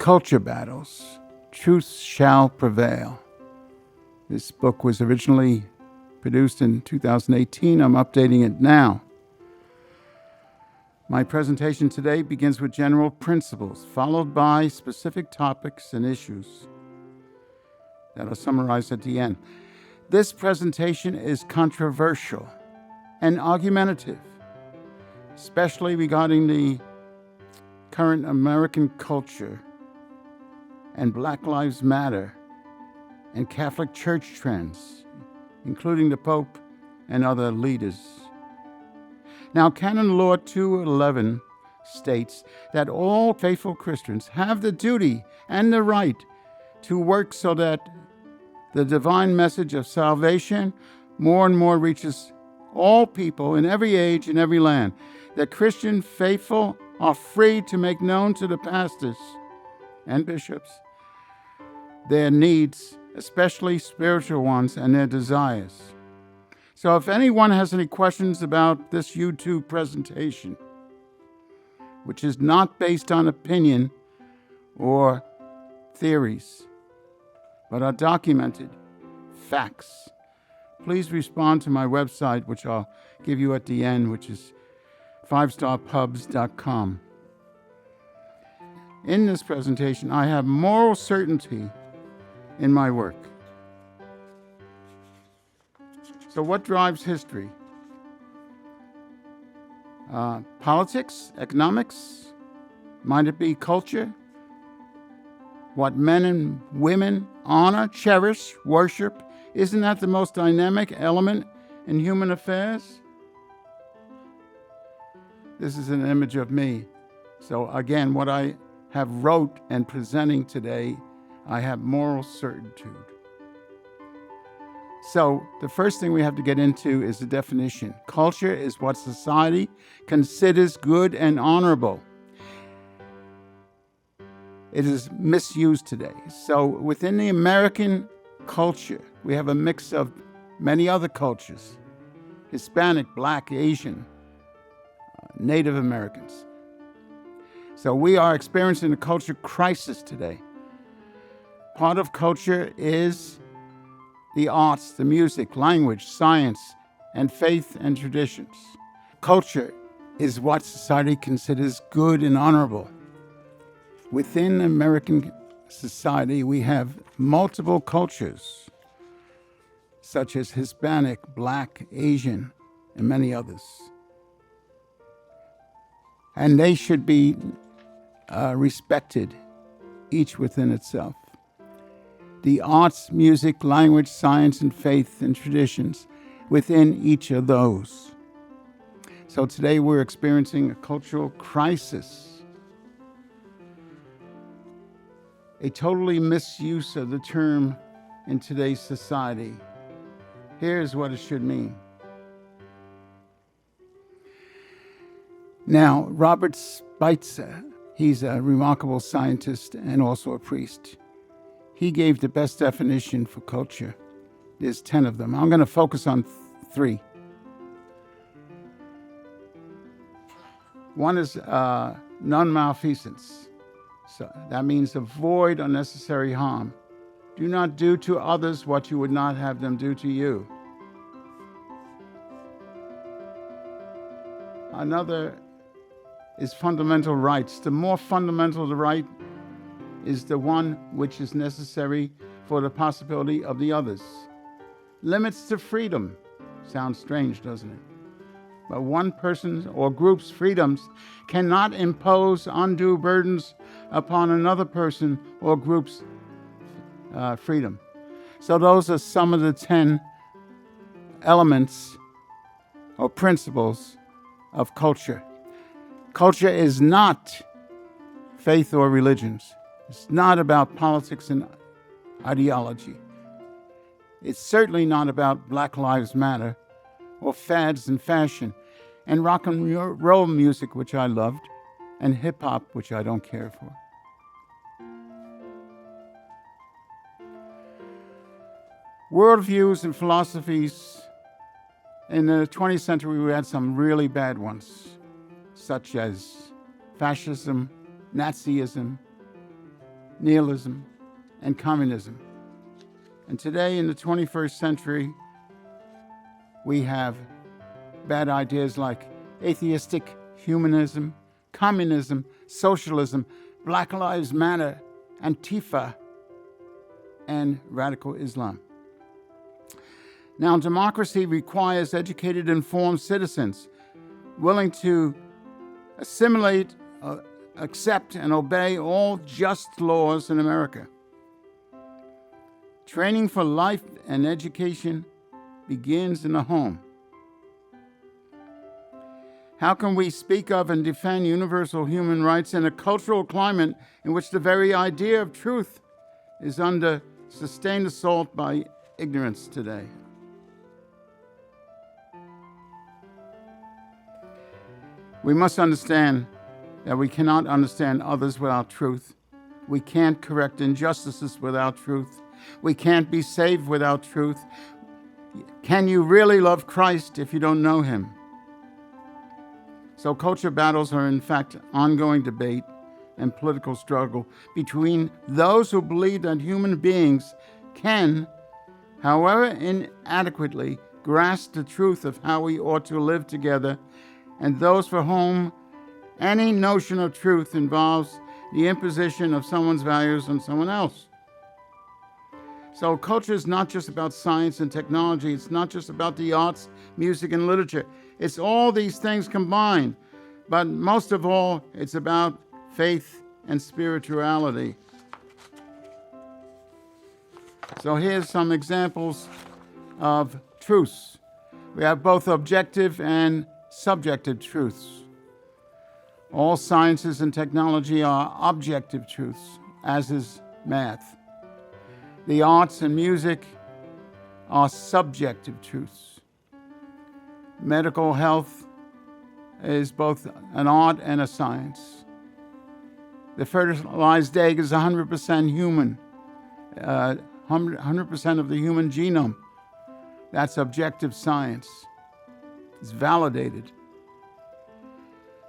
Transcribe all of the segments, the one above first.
Culture Battles, Truth Shall Prevail. This book was originally produced in 2018. I'm updating it now. My presentation today begins with general principles, followed by specific topics and issues that are summarized at the end. This presentation is controversial and argumentative, especially regarding the current American culture and Black Lives Matter and Catholic Church trends, including the Pope and other leaders. Now, Canon Law 211 states that all faithful Christians have the duty and the right to work so that the divine message of salvation more and more reaches all people in every age and every land. The Christian faithful are free to make known to the pastors and bishops their needs, especially spiritual ones, and their desires. So if anyone has any questions about this YouTube presentation, which is not based on opinion or theories, but are documented facts, please respond to my website, which I'll give you at the end, which is 5starpubs.com. In this presentation, I have moral certainty in my work. So what drives history? Politics, economics, might it be culture? What men and women honor, cherish, worship? Isn't that the most dynamic element in human affairs? This is an image of me. So again, what I have wrote and presenting today, I have moral certitude. So the first thing we have to get into is the definition. Culture is what society considers good and honorable. It is misused today. So within the American culture, we have a mix of many other cultures: Hispanic, Black, Asian, Native Americans. So we are experiencing a culture crisis today. Part of culture is the arts, the music, language, science, and faith and traditions. Culture is what society considers good and honorable. Within American society, we have multiple cultures, such as Hispanic, Black, Asian, and many others. And they should be respected, each within itself. The arts, music, language, science, and faith and traditions within each of those. So today we're experiencing a cultural crisis, a totally misuse of the term in today's society. Here's what it should mean. Now, Robert Spitzer, he's a remarkable scientist and also a priest. He gave the best definition for culture. There's 10 of them. I'm going to focus on 3. One is non-malfeasance. So that means avoid unnecessary harm. Do not do to others what you would not have them do to you. Another is fundamental rights. The more fundamental the right is the one which is necessary for the possibility of the others. Limits to freedom. Sounds strange, doesn't it? But one person's or group's freedoms cannot impose undue burdens upon another person or group's freedom. So those are some of the 10 elements or principles of culture. Culture is not faith or religions. It's not about politics and ideology. It's certainly not about Black Lives Matter or fads and fashion and rock and roll music, which I loved, and hip hop, which I don't care for. Worldviews and philosophies. In the 20th century, we had some really bad ones, such as fascism, Nazism, nihilism, and communism. And today in the 21st century, we have bad ideas like atheistic humanism, communism, socialism, Black Lives Matter, Antifa, and radical Islam. Now, democracy requires educated, informed citizens willing to assimilate, accept, and obey all just laws in America. Training for life and education begins in the home. How can we speak of and defend universal human rights in a cultural climate in which the very idea of truth is under sustained assault by ignorance today? We must understand that we cannot understand others without truth. We can't correct injustices without truth. We can't be saved without truth. Can you really love Christ if you don't know him? So culture battles are in fact ongoing debate and political struggle between those who believe that human beings can, however inadequately, grasp the truth of how we ought to live together, and those for whom any notion of truth involves the imposition of someone's values on someone else. So culture is not just about science and technology. It's not just about the arts, music, and literature. It's all these things combined. But most of all, it's about faith and spirituality. So here's some examples of truths. We have both objective and subjective truths. All sciences and technology are objective truths, as is math. The arts and music are subjective truths. Medical health is both an art and a science. The fertilized egg is 100% human, 100% of the human genome. That's objective science. It's validated.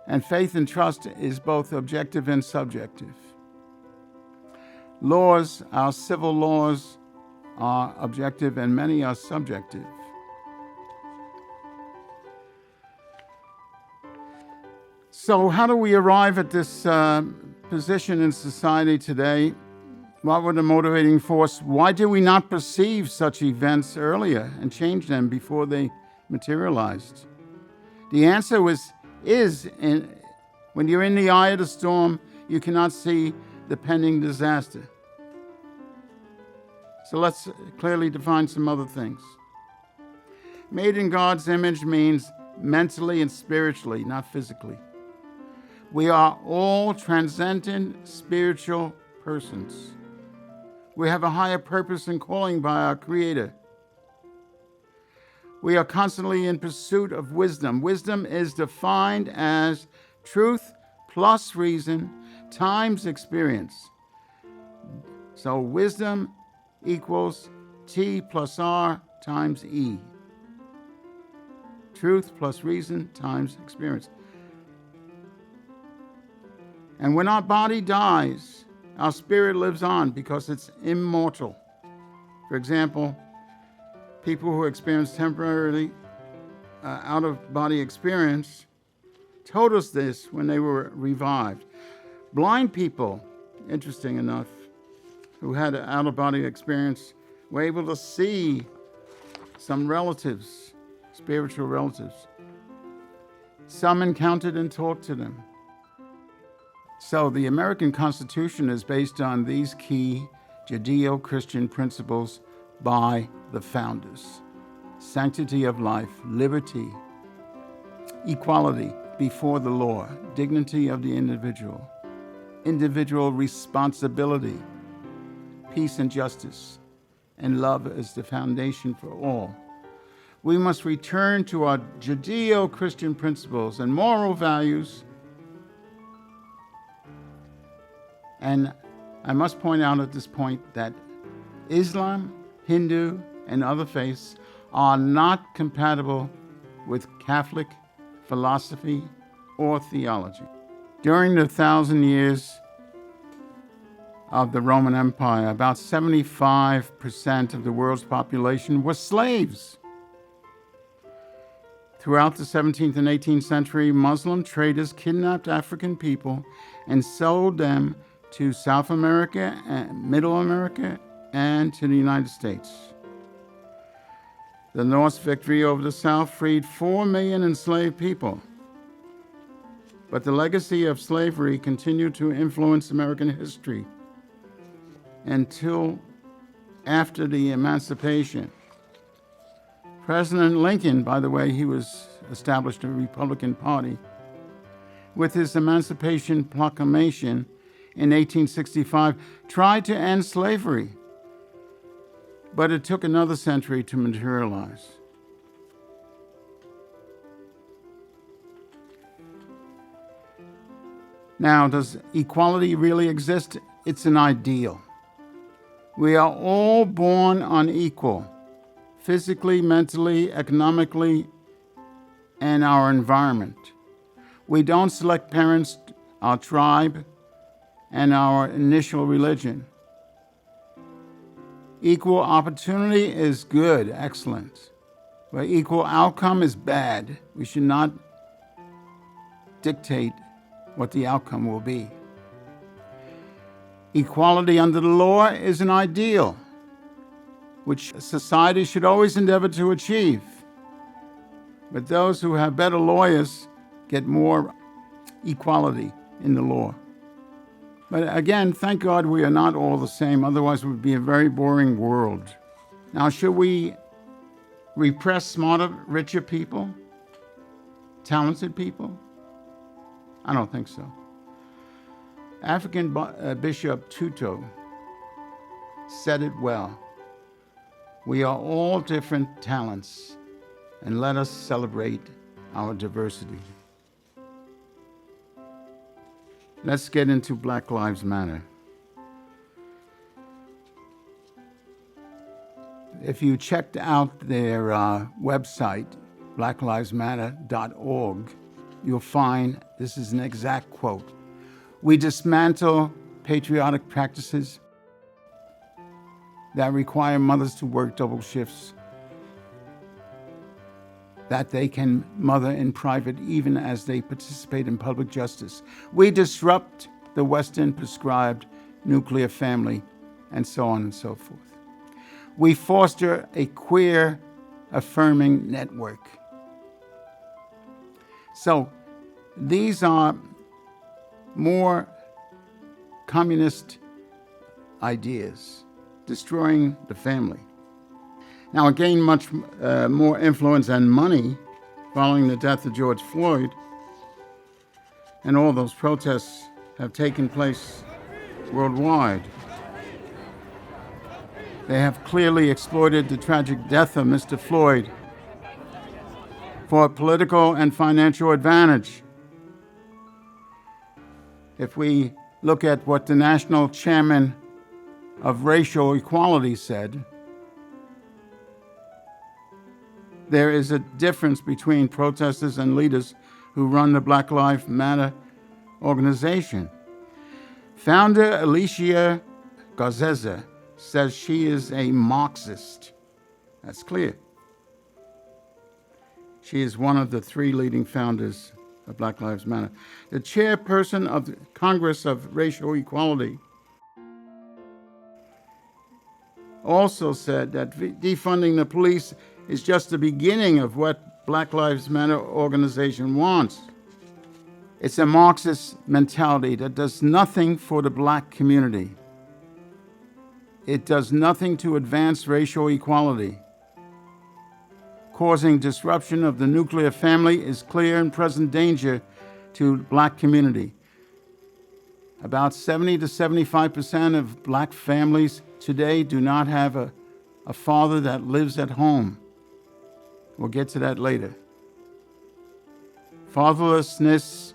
And faith and trust is both objective and subjective. Laws, our civil laws, are objective and many are subjective. So how do we arrive at this position in society today? What were the motivating force? Why do we not perceive such events earlier and change them before they materialized? The answer is when you're in the eye of the storm, you cannot see the pending disaster. So let's clearly define some other things. Made in God's image means mentally and spiritually, not physically. We are all transcendent spiritual persons. We have a higher purpose and calling by our Creator. We are constantly in pursuit of wisdom. Wisdom is defined as truth plus reason times experience. So wisdom equals T plus R times E. Truth plus reason times experience. And when our body dies, our spirit lives on because it's immortal. For example, people who experience temporarily out-of-body experience told us this when they were revived. Blind people, interesting enough, who had an out-of-body experience were able to see some relatives, spiritual relatives. Some encountered and talked to them. So the American Constitution is based on these key Judeo-Christian principles by the founders: sanctity of life, liberty, equality before the law, dignity of the individual, individual responsibility, peace and justice, and love as the foundation for all. We must return to our Judeo-Christian principles and moral values. And I must point out at this point that Islam, Hindu, and other faiths are not compatible with Catholic philosophy or theology. During the 1,000 years of the Roman Empire, about 75% of the world's population were slaves. Throughout the 17th and 18th century, Muslim traders kidnapped African people and sold them to South America, and Middle America, and to the United States. The North's victory over the South freed 4 million enslaved people. But the legacy of slavery continued to influence American history until after the emancipation. President Lincoln, by the way, he established a Republican Party. With his Emancipation Proclamation in 1865, tried to end slavery, but it took another century to materialize. Now, does equality really exist? It's an ideal. We are all born unequal, physically, mentally, economically, and our environment. We don't select parents, our tribe, and our initial religion. Equal opportunity is good, excellent, but equal outcome is bad. We should not dictate what the outcome will be. Equality under the law is an ideal, which society should always endeavor to achieve. But those who have better lawyers get more equality in the law. But again, thank God we are not all the same, otherwise it would be a very boring world. Now, should we repress smarter, richer people? Talented people? I don't think so. African Bishop Tutu said it well. We are all different talents, and let us celebrate our diversity. Let's get into Black Lives Matter. If you checked out their website, blacklivesmatter.org, you'll find this is an exact quote. We dismantle patriotic practices that require mothers to work double shifts, that they can mother in private even as they participate in public justice. We disrupt the Western prescribed nuclear family, and so on and so forth. We foster a queer affirming network. So these are more communist ideas, destroying the family. Now, it gained much more influence and money following the death of George Floyd, and all those protests have taken place worldwide. They have clearly exploited the tragic death of Mr. Floyd for political and financial advantage. If we look at what the national chairman of racial equality said, there is a difference between protesters and leaders who run the Black Lives Matter organization. Founder Alicia Garza says she is a Marxist. That's clear. She is one of the 3 leading founders of Black Lives Matter. The chairperson of the Congress of Racial Equality also said that defunding the police is just the beginning of what Black Lives Matter organization wants. It's a Marxist mentality that does nothing for the black community. It does nothing to advance racial equality. Causing disruption of the nuclear family is clear and present danger to the black community. About 70 to 75% of black families today do not have a father that lives at home. We'll get to that later. Fatherlessness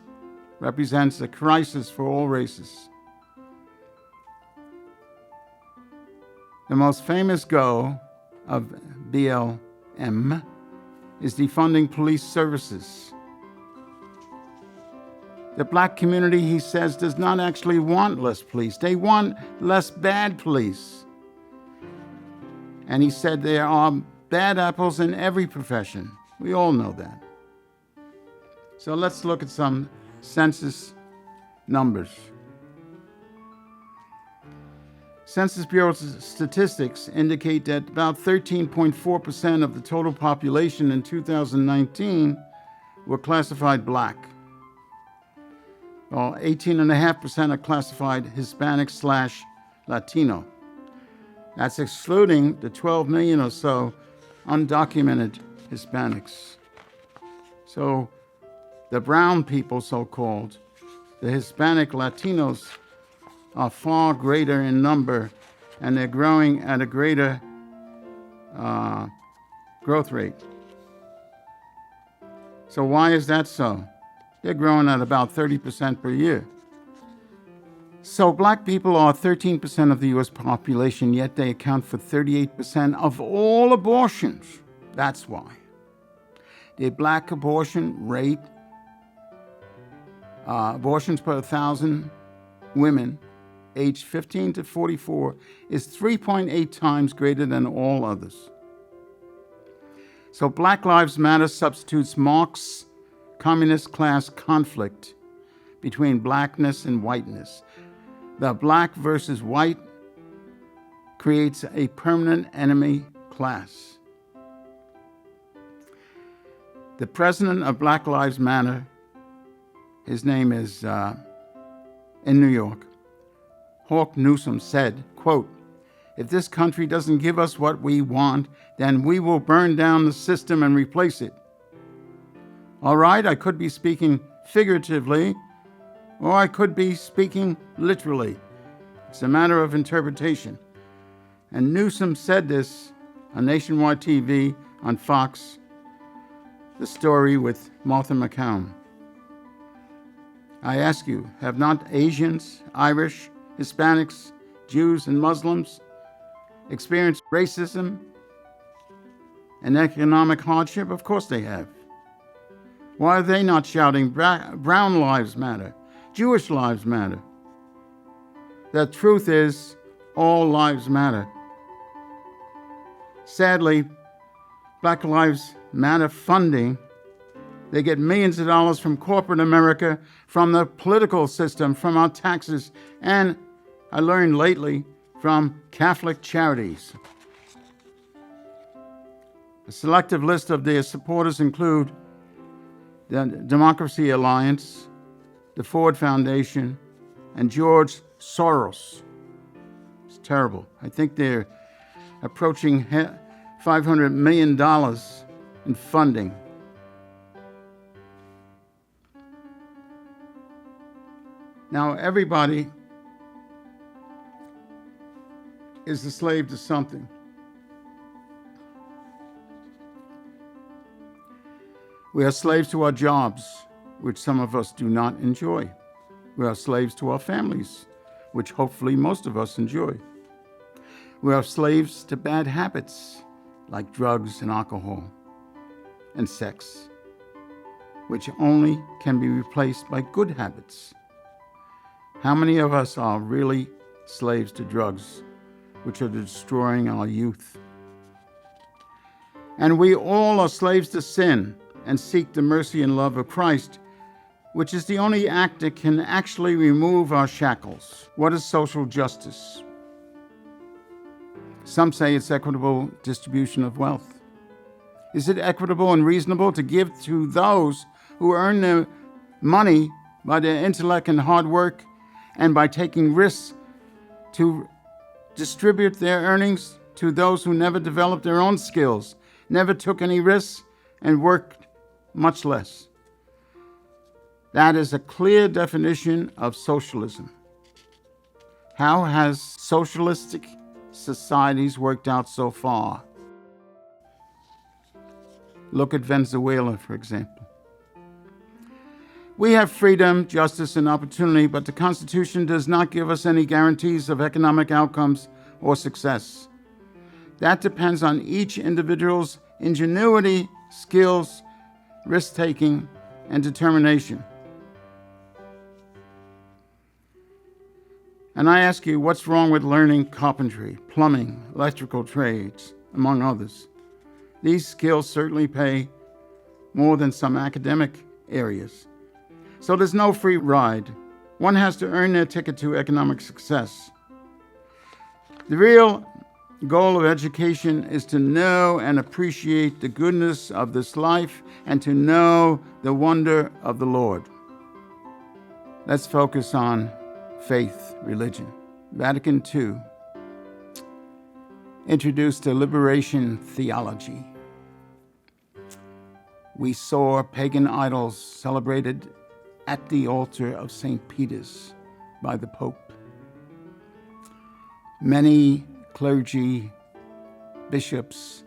represents a crisis for all races. The most famous goal of BLM is defunding police services. The black community, he says, does not actually want less police. They want less bad police. And he said there are bad apples in every profession. We all know that. So let's look at some census numbers. Census Bureau statistics indicate that about 13.4% of the total population in 2019 were classified black, while 18.5% are classified Hispanic/Latino. That's excluding the 12 million or so undocumented Hispanics. So the brown people, so-called, the Hispanic Latinos, are far greater in number, and they're growing at a greater growth rate. So why is that so? They're growing at about 30% per year. So black people are 13% of the U.S. population, yet they account for 38% of all abortions. That's why. The black abortion rate, abortions per 1,000 women aged 15 to 44, is 3.8 times greater than all others. So Black Lives Matter substitutes Marx's communist class conflict between blackness and whiteness. The black versus white creates a permanent enemy class. The president of Black Lives Matter, his name is in New York, Hawk Newsom, said, quote, "If this country doesn't give us what we want, then we will burn down the system and replace it." All right, I could be speaking figuratively, or I could be speaking literally. It's a matter of interpretation. And Newsom said this on nationwide TV on Fox, The Story with Martha McCown. I ask you, have not Asians, Irish, Hispanics, Jews, and Muslims experienced racism and economic hardship? Of course they have. Why are they not shouting, brown lives matter, Jewish lives matter? The truth is, all lives matter. Sadly, Black Lives Matter funding, they get millions of dollars from corporate America, from the political system, from our taxes, and I learned lately from Catholic charities. A selective list of their supporters include the Democracy Alliance, the Ford Foundation, and George Soros. It's terrible. I think they're approaching $500 million in funding. Now, everybody is a slave to something. We are slaves to our jobs, which some of us do not enjoy. We are slaves to our families, which hopefully most of us enjoy. We are slaves to bad habits, like drugs and alcohol and sex, which only can be replaced by good habits. How many of us are really slaves to drugs, which are destroying our youth? And we all are slaves to sin and seek the mercy and love of Christ, which is the only act that can actually remove our shackles. What is social justice? Some say it's equitable distribution of wealth. Is it equitable and reasonable to give to those who earn their money by their intellect and hard work, and by taking risks to distribute their earnings to those who never developed their own skills, never took any risks, and worked much less? That is a clear definition of socialism. How has socialistic societies worked out so far? Look at Venezuela, for example. We have freedom, justice, and opportunity, but the Constitution does not give us any guarantees of economic outcomes or success. That depends on each individual's ingenuity, skills, risk-taking, and determination. And I ask you, what's wrong with learning carpentry, plumbing, electrical trades, among others? These skills certainly pay more than some academic areas. So there's no free ride. One has to earn their ticket to economic success. The real goal of education is to know and appreciate the goodness of this life and to know the wonder of the Lord. Let's focus on faith, religion. Vatican II introduced a liberation theology. We saw pagan idols celebrated at the altar of St. Peter's by the Pope. Many clergy, bishops,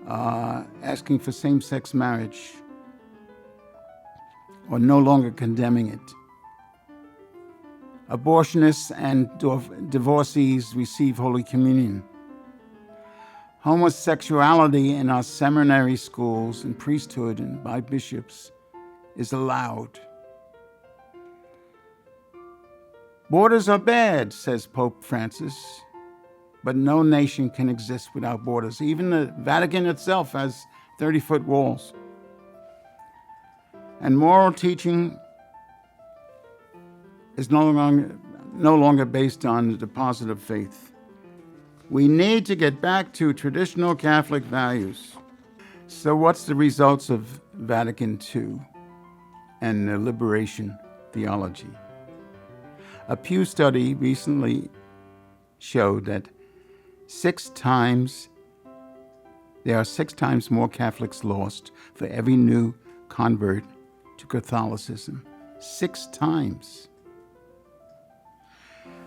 asking for same-sex marriage or no longer condemning it. Abortionists and divorcees receive Holy Communion. Homosexuality in our seminary schools and priesthood and by bishops is allowed. Borders are bad, says Pope Francis, but no nation can exist without borders. Even the Vatican itself has 30-foot walls. And moral teaching is no longer based on the deposit of faith. We need to get back to traditional Catholic values. So what's the results of Vatican II and the liberation theology? A Pew study recently showed that there are 6 times more Catholics lost for every new convert to Catholicism. 6 times.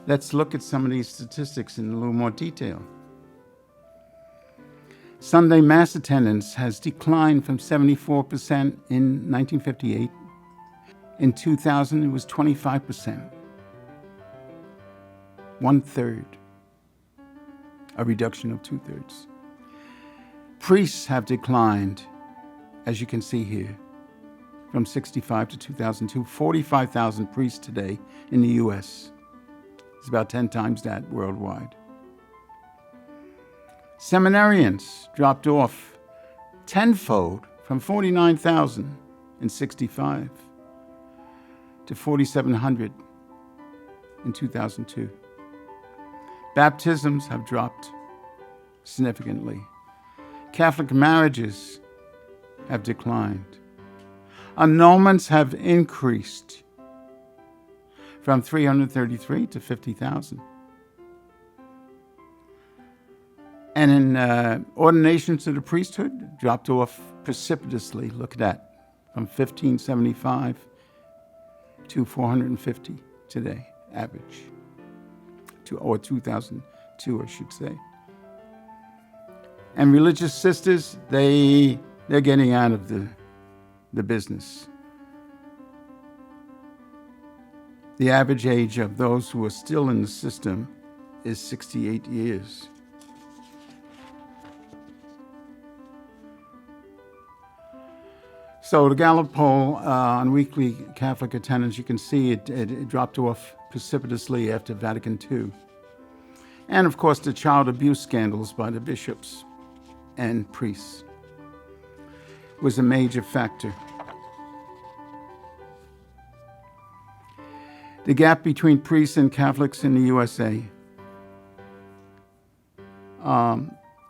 Let's look at some of these statistics in a little more detail. Sunday Mass attendance has declined from 74% in 1958. In 2000, it was 25%. 1/3. A reduction of 2/3. Priests have declined, as you can see here, from 65 to 2002. 45,000 priests today in the U.S. It's about 10 times that worldwide. Seminarians dropped off tenfold from 49,000 in 65 to 4,700 in 2002. Baptisms have dropped significantly. Catholic marriages have declined. Annulments have increased from 333 to 50,000. And in ordinations to the priesthood, dropped off precipitously. Look at that, from 1,575 to 450 today, average. Or 2002, I should say. And religious sisters, they're getting out of the business. The average age of those who are still in the system is 68 years. So the Gallup poll on weekly Catholic attendance, you can see it dropped off precipitously after Vatican II. And of course, the child abuse scandals by the bishops and priests was a major factor. The gap between priests and Catholics in the USA.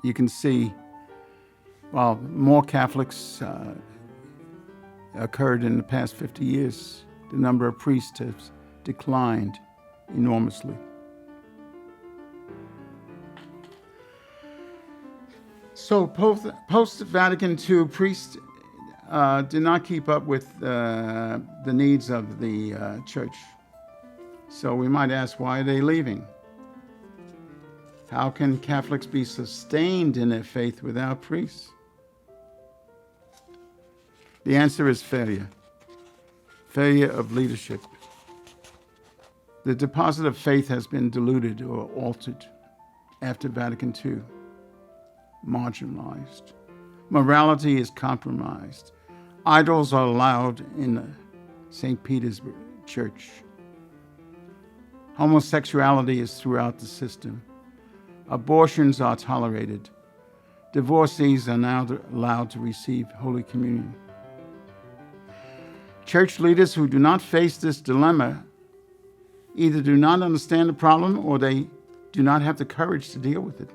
You can see, while more Catholics occurred in the past 50 years, the number of priests has declined enormously. So post-Vatican II, priests did not keep up with the needs of the church. So we might ask, why are they leaving? How can Catholics be sustained in their faith without priests? The answer is failure. Failure of leadership. The deposit of faith has been diluted or altered after Vatican II. Marginalized. Morality is compromised. Idols are allowed in the St. Peter's Church. Homosexuality is throughout the system. Abortions are tolerated. Divorcees are now allowed to receive Holy Communion. Church leaders who do not face this dilemma either do not understand the problem or they do not have the courage to deal with it.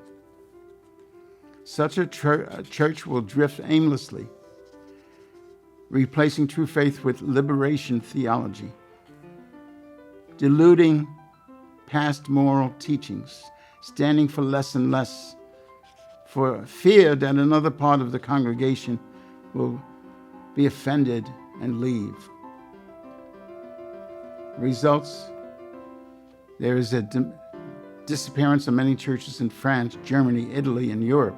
Such a church will drift aimlessly, replacing true faith with liberation theology, diluting past moral teachings, standing for less and less, for fear that another part of the congregation will be offended and leave. Results: there is a disappearance of many churches in France, Germany, Italy, and Europe.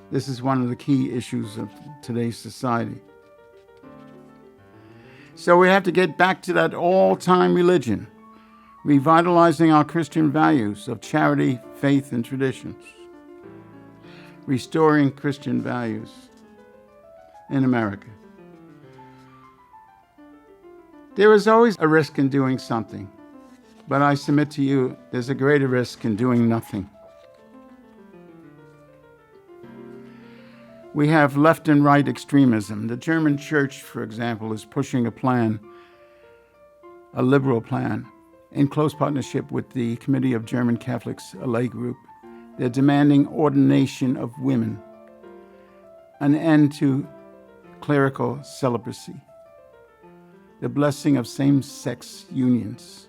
This is one of the key issues of today's society. So we have to get back to that all-time religion, revitalizing our Christian values of charity, faith, and traditions, restoring Christian values in America. There is always a risk in doing something, but I submit to you, there's a greater risk in doing nothing. We have left and right extremism. The German church, for example, is pushing a liberal plan, in close partnership with the Committee of German Catholics, a lay group. They're demanding ordination of women, an end to clerical celibacy, the blessing of same-sex unions,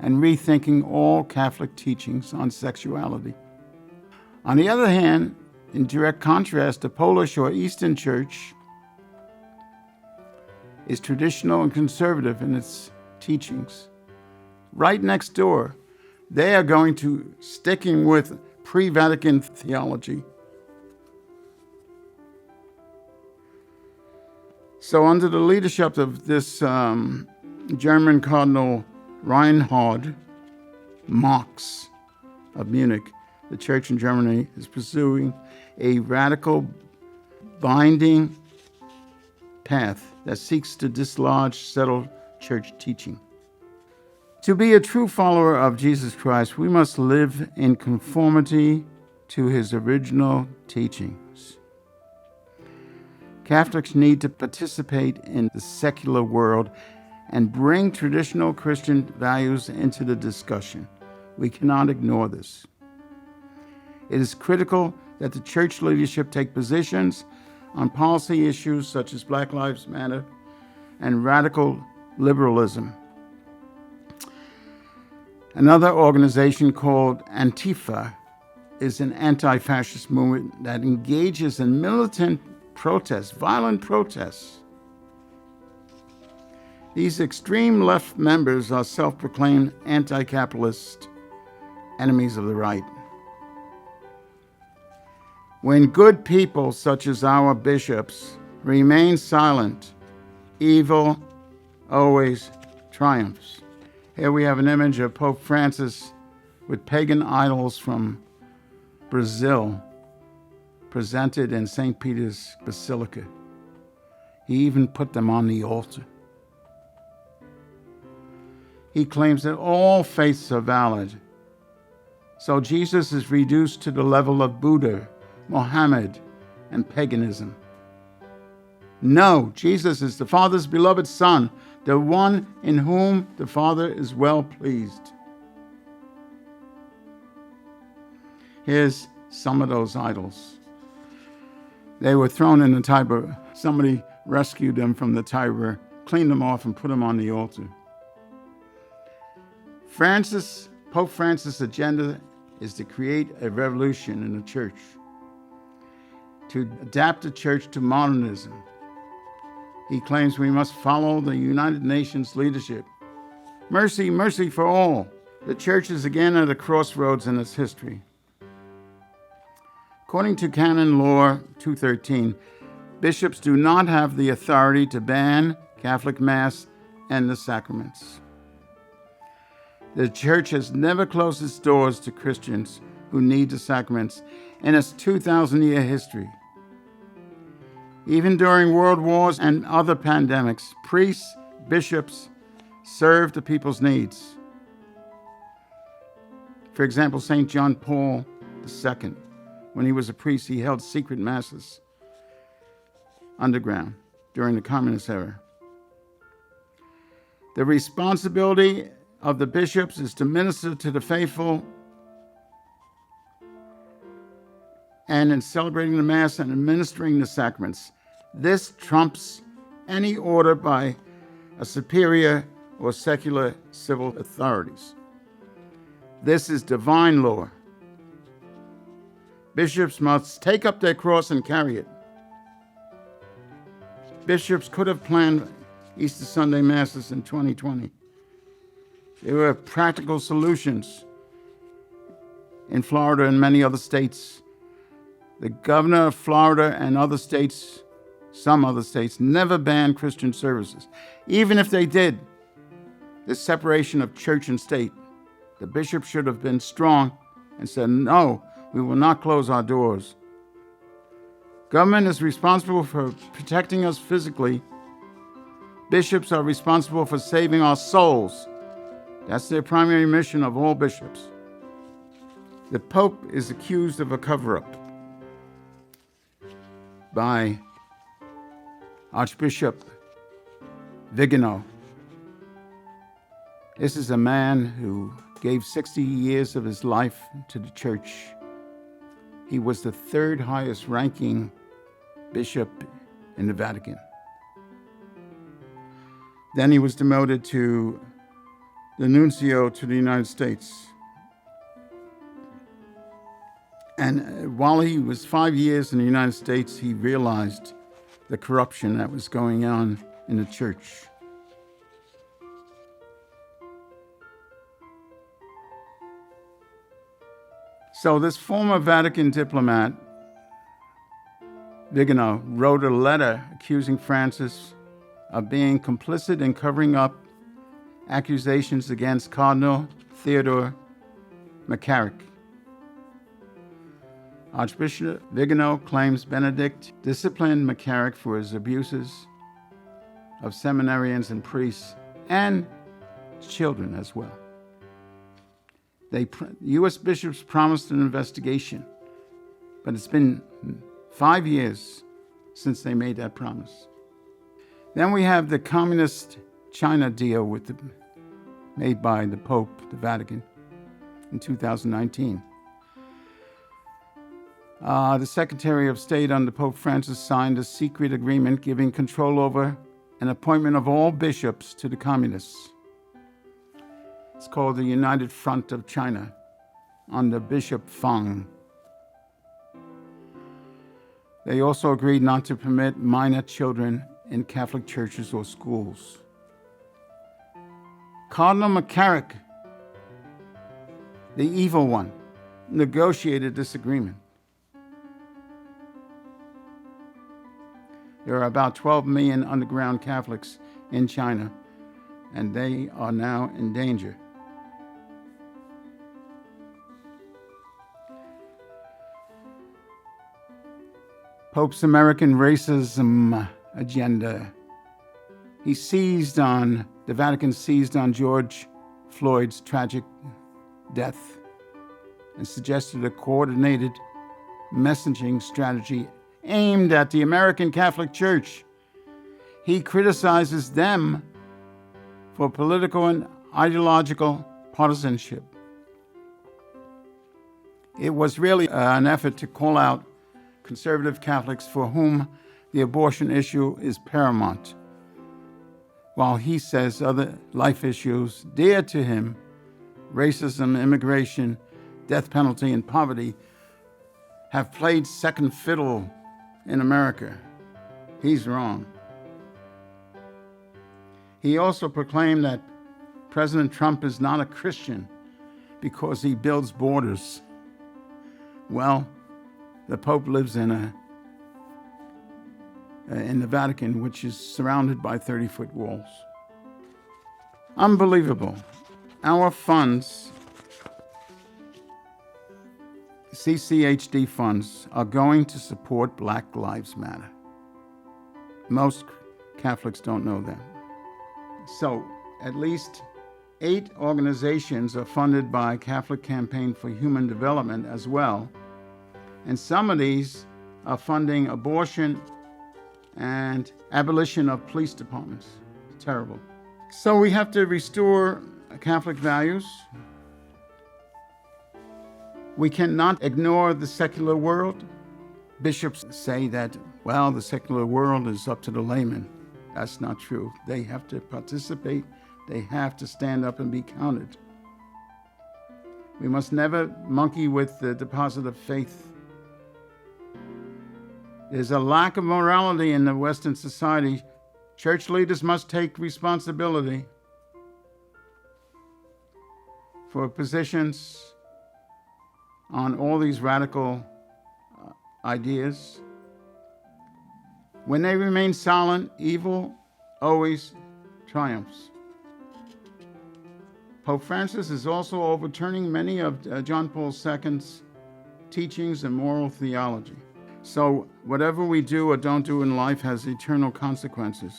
and rethinking all Catholic teachings on sexuality. On the other hand, in direct contrast, the Polish or Eastern Church is traditional and conservative in its teachings. Right next door, they are going to sticking with pre-Vatican theology. So under the leadership of this German Cardinal Reinhard Marx of Munich, the church in Germany is pursuing a radical, binding path that seeks to dislodge settled church teaching. To be a true follower of Jesus Christ, we must live in conformity to his original teachings. Catholics need to participate in the secular world and bring traditional Christian values into the discussion. We cannot ignore this. It is critical that the church leadership take positions on policy issues such as Black Lives Matter and radical liberalism. Another organization called Antifa is an anti-fascist movement that engages in militant protests, violent protests. These extreme left members are self-proclaimed anti-capitalist enemies of the right. When good people such as our bishops remain silent, evil always triumphs. Here we have an image of Pope Francis with pagan idols from Brazil presented in St. Peter's Basilica. He even put them on the altar. He claims that all faiths are valid. So Jesus is reduced to the level of Buddha, Mohammed, and paganism. No, Jesus is the Father's beloved Son, the one in whom the Father is well pleased. Here's some of those idols. They were thrown in the Tiber. Somebody rescued them from the Tiber, cleaned them off, and put them on the altar. Pope Francis' agenda is to create a revolution in the church, to adapt the church to modernism. He claims we must follow the United Nations leadership. Mercy, mercy for all. The church is again at a crossroads in its history. According to Canon Law 213, bishops do not have the authority to ban Catholic Mass and the sacraments. The church has never closed its doors to Christians who need the sacraments in its 2,000-year history. Even during world wars and other pandemics, priests, bishops serve the people's needs. For example, St. John Paul II, when he was a priest, he held secret masses underground during the communist era. The responsibility of the bishops is to minister to the faithful and in celebrating the Mass and administering the sacraments. This trumps any order by a superior or secular civil authorities. This is divine law. Bishops must take up their cross and carry it. Bishops could have planned Easter Sunday Masses in 2020. There were practical solutions in Florida and many other states. The governor of Florida and other states, some other states, never banned Christian services. Even if they did, the separation of church and state, the bishop should have been strong and said, no, we will not close our doors. Government is responsible for protecting us physically. Bishops are responsible for saving our souls. That's their primary mission of all bishops. The Pope is accused of a cover-up by Archbishop Vigano. This is a man who gave 60 years of his life to the church. He was the third highest ranking bishop in the Vatican. Then he was demoted to the nuncio to the United States. And while he was 5 years in the United States, he realized the corruption that was going on in the church. So this former Vatican diplomat, Vigano, wrote a letter accusing Francis of being complicit in covering up accusations against Cardinal Theodore McCarrick. Archbishop Vigano claims Benedict disciplined McCarrick for his abuses of seminarians and priests and children as well. U.S. bishops promised an investigation, but it's been 5 years since they made that promise. Then we have the communist China deal made by the Pope, the Vatican, in 2019. The Secretary of State under Pope Francis signed a secret agreement giving control over an appointment of all bishops to the communists. It's called the United Front of China under Bishop Fang. They also agreed not to permit minor children in Catholic churches or schools. Cardinal McCarrick, the evil one, negotiated this agreement. There are about 12 million underground Catholics in China, and they are now in danger. Pope's American racism agenda. The Vatican seized on George Floyd's tragic death and suggested a coordinated messaging strategy aimed at the American Catholic Church. He criticizes them for political and ideological partisanship. It was really an effort to call out conservative Catholics for whom the abortion issue is paramount, while he says other life issues dear to him, racism, immigration, death penalty, and poverty, have played second fiddle in America. He's wrong. He also proclaimed that President Trump is not a Christian because he builds borders. Well, the Pope lives in the Vatican, which is surrounded by 30-foot walls. Unbelievable. Our funds, CCHD funds, are going to support Black Lives Matter. Most Catholics don't know that. So at least 8 organizations are funded by Catholic Campaign for Human Development as well. And some of these are funding abortion and abolition of police departments. It's terrible. So we have to restore Catholic values. We cannot ignore the secular world. Bishops say that, well, the secular world is up to the layman. That's not true. They have to participate. They have to stand up and be counted. We must never monkey with the deposit of faith. There's a lack of morality in the Western society. Church leaders must take responsibility for positions on all these radical ideas. When they remain silent, evil always triumphs. Pope Francis is also overturning many of John Paul II's teachings and moral theology. So whatever we do or don't do in life has eternal consequences.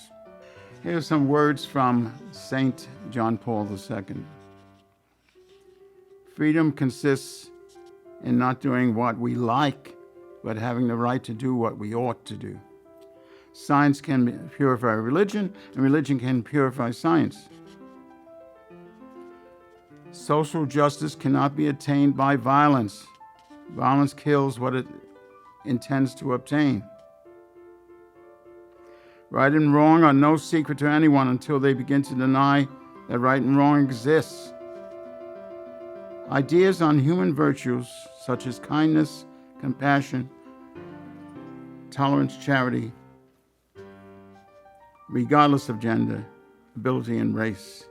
Here are some words from Saint John Paul II. Freedom consists in not doing what we like, but having the right to do what we ought to do. Science can purify religion, and religion can purify science. Social justice cannot be attained by violence. Violence kills what it intends to obtain. Right and wrong are no secret to anyone until they begin to deny that right and wrong exists. Ideas on human virtues such as kindness, compassion, tolerance, charity, regardless of gender, ability, and race,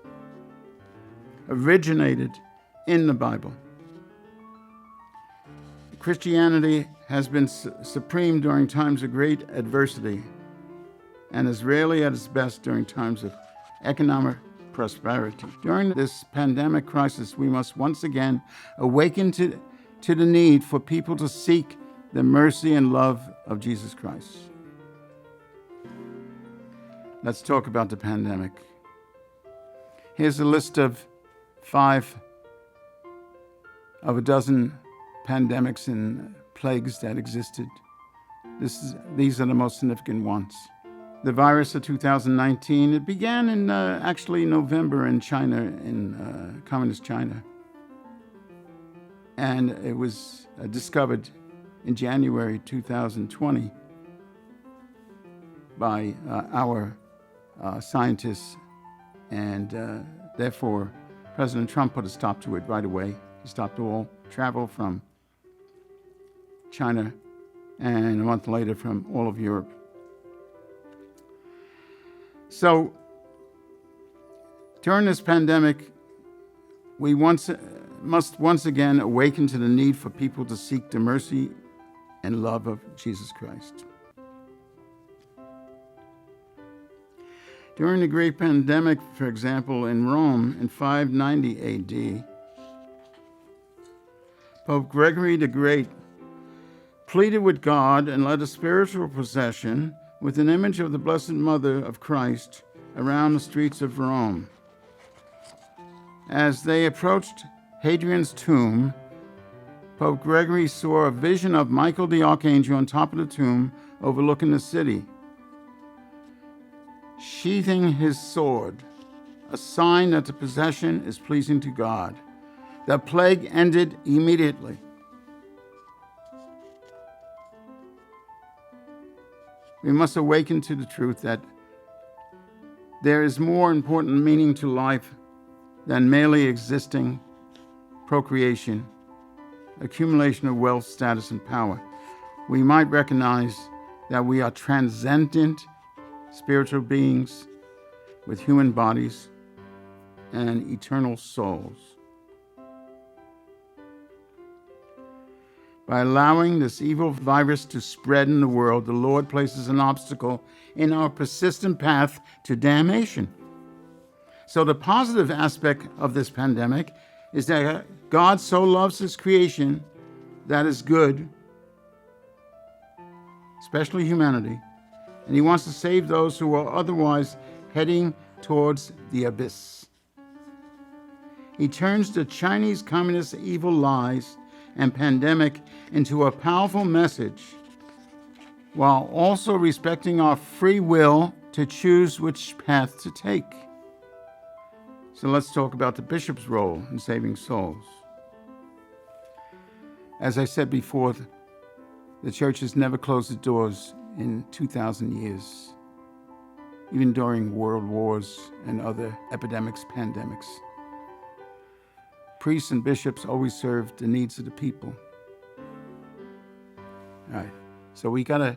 originated in the Bible. Christianity has been supreme during times of great adversity and is rarely at its best during times of economic prosperity. During this pandemic crisis, we must once again awaken to the need for people to seek the mercy and love of Jesus Christ. Let's talk about the pandemic. Here's a list of 5 of a dozen pandemics and plagues that existed. These are the most significant ones. The virus of 2019, it began in actually November in China, in communist China. And it was discovered in January 2020 by our scientists. And therefore, President Trump put a stop to it right away. He stopped all travel from China and a month later from all of Europe. So, during this pandemic, we must once again awaken to the need for people to seek the mercy and love of Jesus Christ. During the Great Pandemic, for example, in Rome in 590 AD, Pope Gregory the Great pleaded with God and led a spiritual procession with an image of the Blessed Mother of Christ around the streets of Rome. As they approached Hadrian's tomb, Pope Gregory saw a vision of Michael the Archangel on top of the tomb overlooking the city, sheathing his sword, a sign that the possession is pleasing to God. The plague ended immediately. We must awaken to the truth that there is more important meaning to life than merely existing, procreation, accumulation of wealth, status, and power. We might recognize that we are transcendent spiritual beings with human bodies and eternal souls. By allowing this evil virus to spread in the world, the Lord places an obstacle in our persistent path to damnation. So the positive aspect of this pandemic is that God so loves his creation that is good, especially humanity, and he wants to save those who are otherwise heading towards the abyss. He turns the Chinese Communist evil lies and pandemic into a powerful message, while also respecting our free will to choose which path to take. So let's talk about the bishop's role in saving souls. As I said before, the church has never closed its doors in 2,000 years, even during world wars and other epidemics, pandemics. Priests and bishops always served the needs of the people. All right, so we got to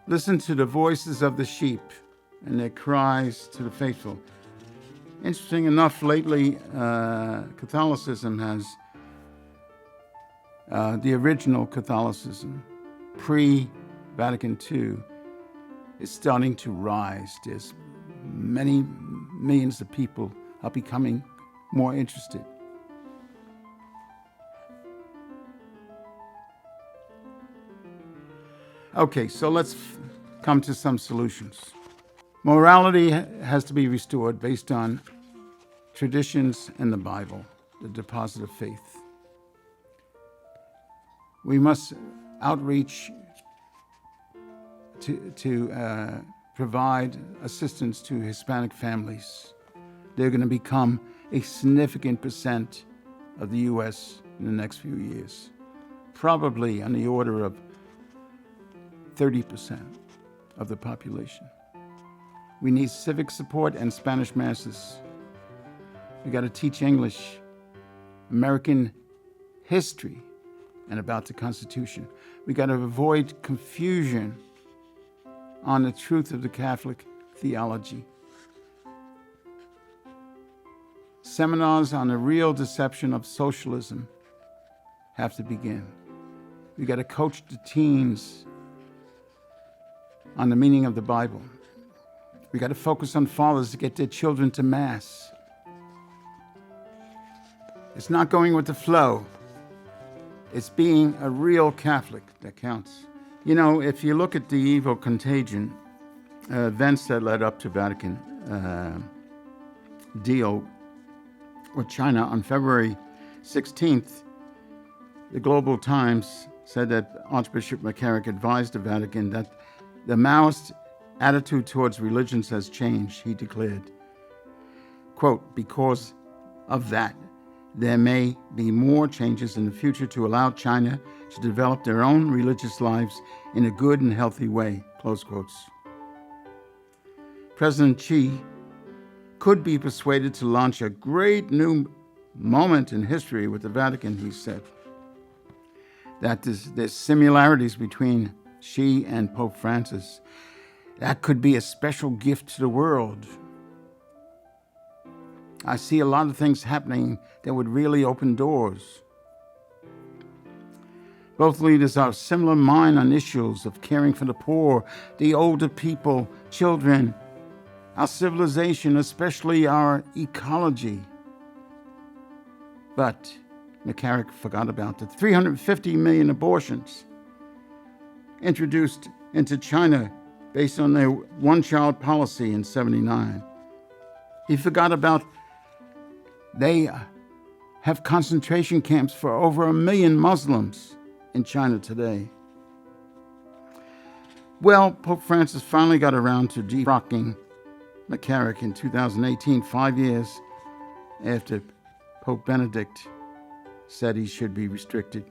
listen to the voices of the sheep and their cries to the faithful. Interesting enough, lately, Catholicism has, the original Catholicism, pre-Vatican II, is starting to rise. There's many millions of people are becoming more interested. Okay, so let's come to some solutions. Morality has to be restored based on traditions and the Bible, the deposit of faith. We must outreach to provide assistance to Hispanic families. They're going to become a significant percent of the U.S. in the next few years, probably on the order of 30% of the population. We need civic support and Spanish masses. We got to teach English, American history, and about the Constitution. We got to avoid confusion on the truth of the Catholic theology. Seminars on the real deception of socialism have to begin. We got to coach the teens on the meaning of the Bible. We got to focus on fathers to get their children to Mass. It's not going with the flow. It's being a real Catholic that counts. You know, if you look at the evil contagion, events that led up to Vatican deal with China on February 16th, the Global Times said that Archbishop McCarrick advised the Vatican that the Maoist attitude towards religions has changed, he declared. Quote, because of that, there may be more changes in the future to allow China to develop their own religious lives in a good and healthy way, close quotes. President Xi could be persuaded to launch a great new moment in history with the Vatican, he said. That there's similarities between Xi and Pope Francis. That could be a special gift to the world. I see a lot of things happening that would really open doors. Both leaders are of similar mind on issues of caring for the poor, the older people, children, our civilization, especially our ecology. But McCarrick forgot about the 350 million abortions introduced into China based on their one-child policy in '79. He forgot about they have concentration camps for over 1 million Muslims in China today. Well, Pope Francis finally got around to defrocking McCarrick in 2018, 5 years after Pope Benedict said he should be restricted.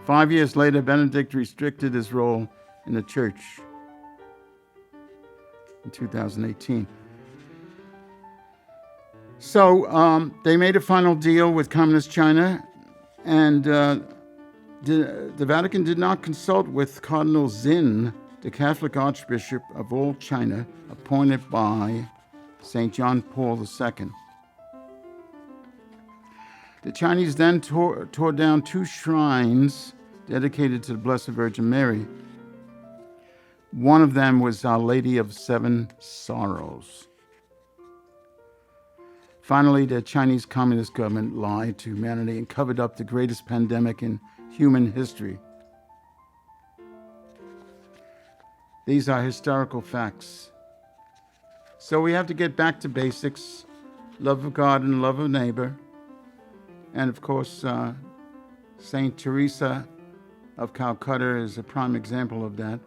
5 years later, Benedict restricted his role in the church in 2018. So they made a final deal with Communist China, and the Vatican did not consult with Cardinal Zinn, the Catholic Archbishop of all China, appointed by St. John Paul II. The Chinese then tore down 2 shrines dedicated to the Blessed Virgin Mary. One of them was Our Lady of Seven Sorrows. Finally, the Chinese Communist government lied to humanity and covered up the greatest pandemic in human history. These are historical facts. So we have to get back to basics, love of God and love of neighbor. And of course, Saint Teresa of Calcutta is a prime example of that.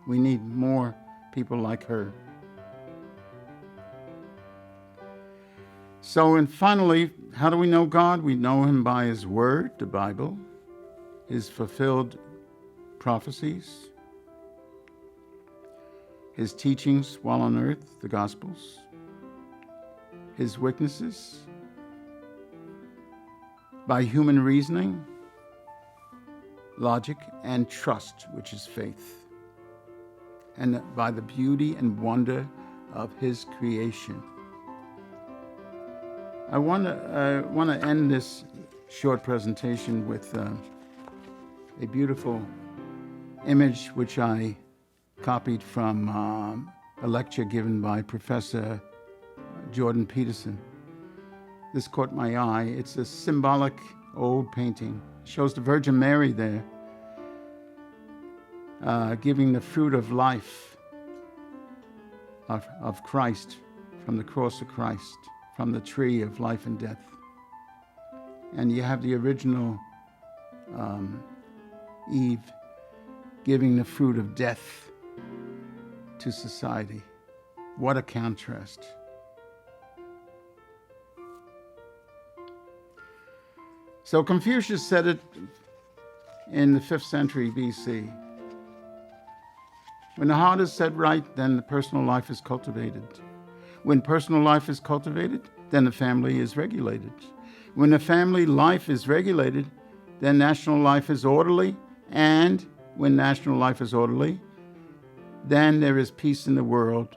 We need more people like her. So, and finally, how do we know God? We know him by his word, the Bible, his fulfilled prophecies, his teachings while on earth, the Gospels, his witnesses, by human reasoning, logic, and trust, which is faith, and by the beauty and wonder of his creation. I want to end this short presentation with a beautiful image which I copied from a lecture given by Professor Jordan Peterson. This caught my eye. It's a symbolic old painting. It shows the Virgin Mary there giving the fruit of life of Christ from the cross of Christ, from the tree of life and death. And you have the original Eve giving the fruit of death to society. What a contrast. So Confucius said it in the 5th century BC. When the heart is set right, then the personal life is cultivated. When personal life is cultivated, then the family is regulated. When the family life is regulated, then national life is orderly. And when national life is orderly, then there is peace in the world.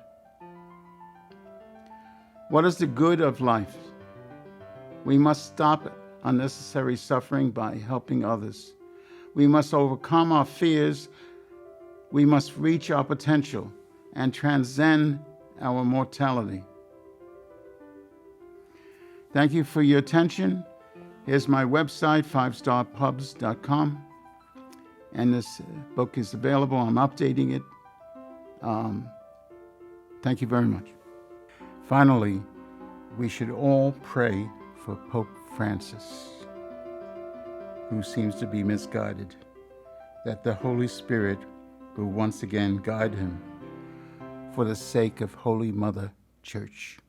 What is the good of life? We must stop unnecessary suffering by helping others. We must overcome our fears. We must reach our potential and transcend our mortality. Thank you for your attention. Here's my website, 5starpubs.com. And this book is available. I'm updating it. Thank you very much. Finally, we should all pray for Pope Francis, who seems to be misguided, that the Holy Spirit will once again guide him for the sake of Holy Mother Church.